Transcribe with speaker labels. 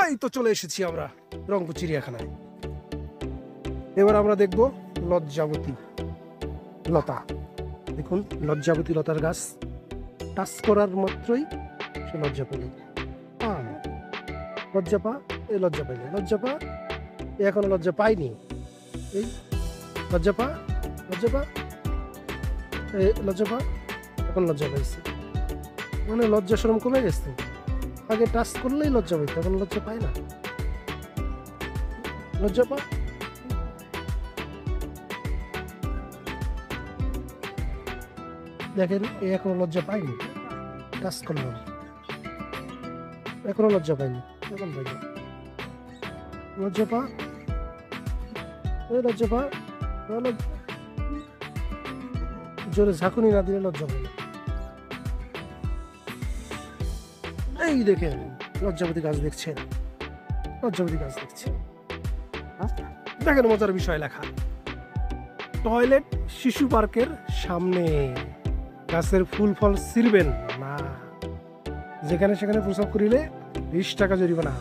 Speaker 1: এই তো চলে এসেছি আমরা রংপুর চিড়িয়াখানায়। এবার আমরা দেখব লজ্জাবতী লতা। দেখুন লজ্জাবতী লতার গাছ, টাচ করার মাত্রই সে লজ্জা পেল। লজ্জা পা, এই লজ্জা পাইনি, লজ্জা পা, এখনো লজ্জা পাইনি, এই লজ্জা পা, লজ্জা পা, লজ্জা পা, এখন লজ্জা পাইছে। মানে লজ্জা শরম কমে গেছে। আগে টাচ করলেই লজ্জা পাইতো, এখন লজ্জা পায় না। লজ্জা পা, দেখেন এ এখনো লজ্জা পাইনি, টাচ করলাম এখনো লজ্জা পাইনি, এখন পাইনি। লজ্জা পা, লজ্জা পা, জোরে ঝাঁকুনি না দিলে লজ্জা পাই। এই দেখেন লজ্জাবতী গাছ দেখছেন, লজ্জাবতী গাছ দেখছেন। দেখেন মজার বিষয় লেখা, টয়লেট শিশু পার্কের সামনে। গাছের ফুল ফল ছিঁড়বেন না, যেখানে সেখানে প্রসাব করিলে 20 টাকা জরিমানা।